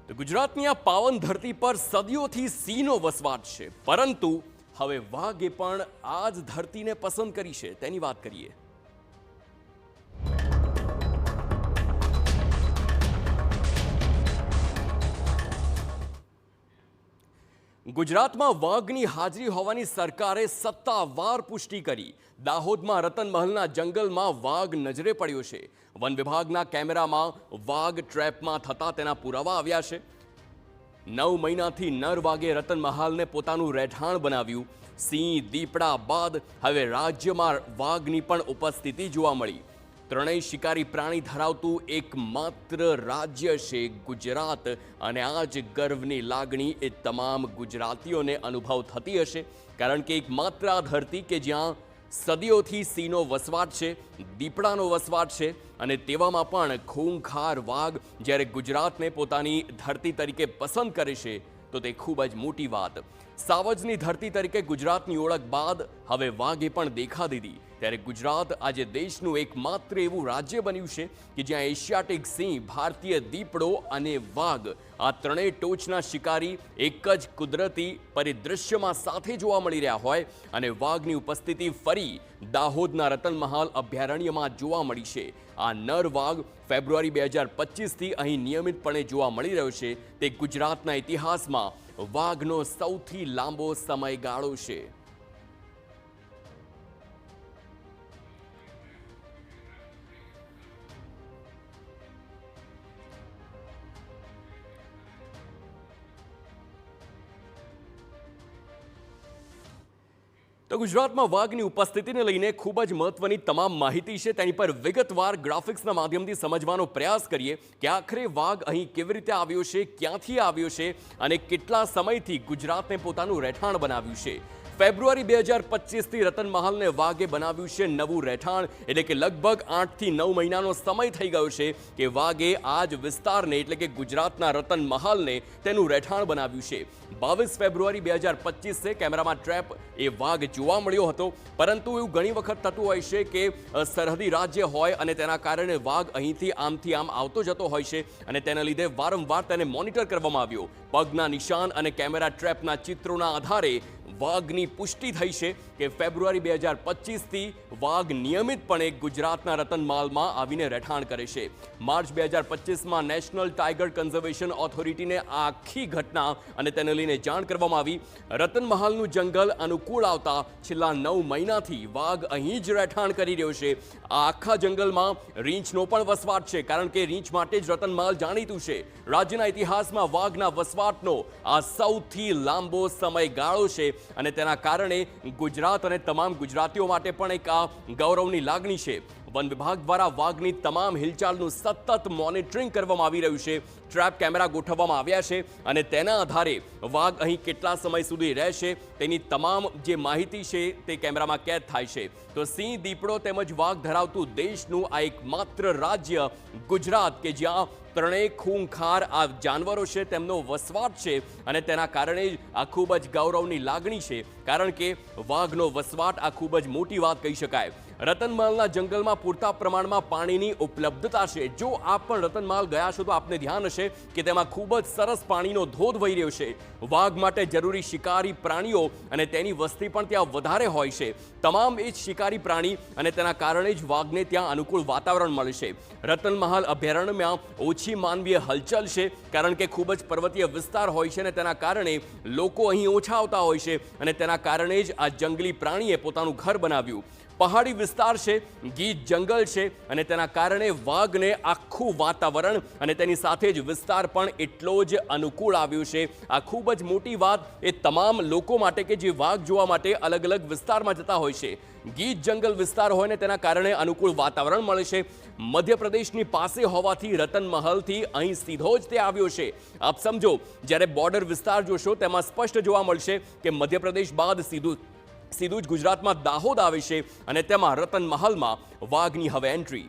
તો ગુજરાતની આ પાવન ધરતી પર સદીઓથી સિંહનો વસવાટ છે, પરંતુ હવે વાઘે પણ આ જ ધરતીને પસંદ કરી છે તેની વાત કરીએ। ગુજરાતમાં વાઘની હાજરી હોવાની સરકારે સત્તાવાર પુષ્ટિ કરી। દાહોદમાં રતનમહલના જંગલમાં વાઘ નજરે પડ્યો છે। વન વિભાગના કેમેરામાં વાઘ ટ્રેપમાં થતા તેના પુરાવા આવ્યા છે। 9 મહિનાથી નર વાઘે રતનમહાલને પોતાનું રહેઠાણ બનાવ્યું। સિંહ દીપડા બાદ હવે રાજ્યમાં વાઘની પણ ઉપસ્થિતિ જોવા મળી। ત્રણેય શિકારી પ્રાણી ધરાવતું એકમાત્ર રાજ્ય છે ગુજરાત, અને આ જ ગર્વની લાગણી એ તમામ ગુજરાતીઓને અનુભવ થતી હશે, કારણ કે એકમાત્ર આ ધરતી કે જ્યાં સદીઓથી સિંહનો વસવાટ છે, દીપડાનો વસવાટ છે, અને તેવામાં પણ ખૂંખાર વાઘ જ્યારે ગુજરાતને પોતાની ધરતી તરીકે પસંદ કરે છે તો તે ખૂબ જ મોટી વાત। સાવજની ધરતી તરીકે ગુજરાતની ઓળખ બાદ હવે વાઘે પણ દેખા દીધી, ત્યારે ગુજરાત આજે દેશનું એકમાત્ર એવું રાજ્ય બન્યું છે કે જ્યાં એશિયાટિક સિંહ, ભારતીય દીપડો અને વાઘ આ ત્રણેય ટોચના શિકારી એક જ કુદરતી પરિદૃશ્યમાં સાથે જોવા મળી રહ્યા હોય, અને વાઘની ઉપસ્થિતિ ફરી દાહોદના રતનમહાલ અભયારણ્યમાં જોવા મળી છે। આ નર વાઘ ફેબ્રુઆરી 2025થી અહીં નિયમિતપણે જોવા મળી રહ્યો છે। તે ગુજરાતના ઇતિહાસમાં વાઘનો સૌથી લાંબો સમયગાળો છે। તો ગુજરાતમાં વાઘની ઉપસ્થિતિને લઈને ખૂબ જ મહત્વની તમામ માહિતી છે, તેની પર વિગતવાર ગ્રાફિક્સના માધ્યમથી સમજવાનો પ્રયાસ કરીએ કે આખરે વાઘ અહીં કેવી રીતે આવ્યો છે, ક્યાંથી આવ્યો છે અને કેટલા સમયથી ગુજરાતને પોતાનું રહેઠાણ બનાવ્યું છે। ફેબ્રુઆરી 2025થી રતનમહાલને વાઘે બનાવ્યું છે નવું રહેઠાણ, એટલે કે લગભગ 8 થી 9 મહિનાનો સમય થઈ ગયો છે કે વાઘે આ જ વિસ્તારને એટલે કે ગુજરાતના રતનમહાલને તેનું રહેઠાણ બનાવ્યું છે। 22 ફેબ્રુઆરી 2025 કેમેરામાં ટ્રેપ એ વાઘ જોવા મળ્યો હતો, પરંતુ એવું ઘણી વખત થતું હોય છે કે સરહદી રાજ્ય હોય અને તેના કારણે વાઘ અહીંથી આમથી આમ આવતો જતો હોય છે, અને તેના લીધે વારંવાર તેને મોનિટર કરવામાં આવ્યો। પગના નિશાન અને કેમેરા ટ્રેપના ચિત્રોના આધારે વાઘની પુષ્ટિ થઈ છે કે ફેબ્રુઆરી 2025થી વાઘ નિયમિતપણે ગુજરાતના રતનમહાલમાં આવીને રહેઠાણ કરે છે। માર્ચ 2025માં નેશનલ ટાઈગર કન્ઝર્વેશન ઓથોરિટીને આખી ઘટના અને તેને લઈને જાણ કરવામાં આવી। રતનમહાલનું જંગલ અનુકૂળ આવતા છેલ્લા 9 મહિનાથી વાઘ અહીં જ રહેઠાણ કરી રહ્યો છે। આ આખા જંગલમાં રીંછનો પણ વસવાટ છે, કારણ કે રીંછ માટે જ રતનમહાલ જાણીતું છે। રાજ્યના ઇતિહાસમાં વાઘના વસવાટનો આ સૌથી લાંબો સમયગાળો છે, અને તેના કારણે ગુજરાત અને તમામ ગુજરાતીઓ માટે પણ એક આ ગૌરવની લાગણી છે। વન વિભાગ દ્વારા વાઘની તમામ હિલચાલનું સતત મોનિટરિંગ કરવામાં આવી રહ્યું છે। ટ્રેપ કેમેરા ગોઠવવામાં આવ્યા છે, અને તેના આધારે વાઘ અહીં કેટલા સમય સુધી રહેશે તેની તમામ જે માહિતી છે તે કેમેરામાં કેદ થાય છે। તો સિંહ, દીપડો તેમજ વાઘ ધરાવતું દેશનું આ એકમાત્ર રાજ્ય ગુજરાત કે જ્યાં ત્રણેય ખૂંખાર આ જાનવરો છે તેમનો વસવાટ છે, અને તેના કારણે જ આ ખૂબ જ ગૌરવની લાગણી છે, કારણ કે વાઘનો વસવાટ આ ખૂબ જ મોટી વાત કહી શકાય। રતનમહાલના જંગલમાં પૂરતા પ્રમાણમાં પાણીની ઉપલબ્ધતા છે। જો આપ પણ રતનમહાલ ગયા છો તો આપને ધ્યાન હશે કે તેમાં ખૂબ જ સરસ પાણીનો ધોધ વહી રહ્યો છે। વાઘ માટે જરૂરી શિકારી પ્રાણીઓ અને તેની વસ્તી પણ ત્યાં વધારે હોય છે। તમામ એ જ શિકારી પ્રાણી, અને તેના કારણે જ વાઘને ત્યાં અનુકૂળ વાતાવરણ મળે છે। રતનમહાલ અભયારણ્યમાં ઓછી માનવીય હલચલ છે, કારણ કે ખૂબ જ પર્વતીય વિસ્તાર હોય છે, અને તેના કારણે લોકો અહીં ઓછા આવતા હોય છે, અને તેના કારણે જ આ જંગલી પ્રાણીએ પોતાનું ઘર બનાવ્યું। પહાડી વિસ્તાર છે, ગીચ જંગલ છે, અને તેના કારણે વાઘને આખું વાતાવરણ અને તેની સાથે જ વિસ્તાર પણ એટલો જ અનુકૂળ આવ્યો છે। આ ખૂબ જ મોટી વાત એ તમામ લોકો માટે કે જે વાઘ જોવા માટે અલગ અલગ વિસ્તારમાં જતા હોય છે। ગીચ જંગલ વિસ્તાર હોય ને તેના કારણે અનુકૂળ વાતાવરણ મળે છે। મધ્યપ્રદેશની પાસે હોવાથી રતનમહાલથી અહીં સીધો જ તે આવ્યો છે। આપ સમજો, જ્યારે બોર્ડર વિસ્તાર જોશો તેમાં સ્પષ્ટ જોવા મળશે કે મધ્યપ્રદેશ બાદ સીધું જ ગુજરાતમાં દાહોદ આવે છે, અને તેમાં રતનમહાલમાં વાઘની હવે એન્ટ્રી।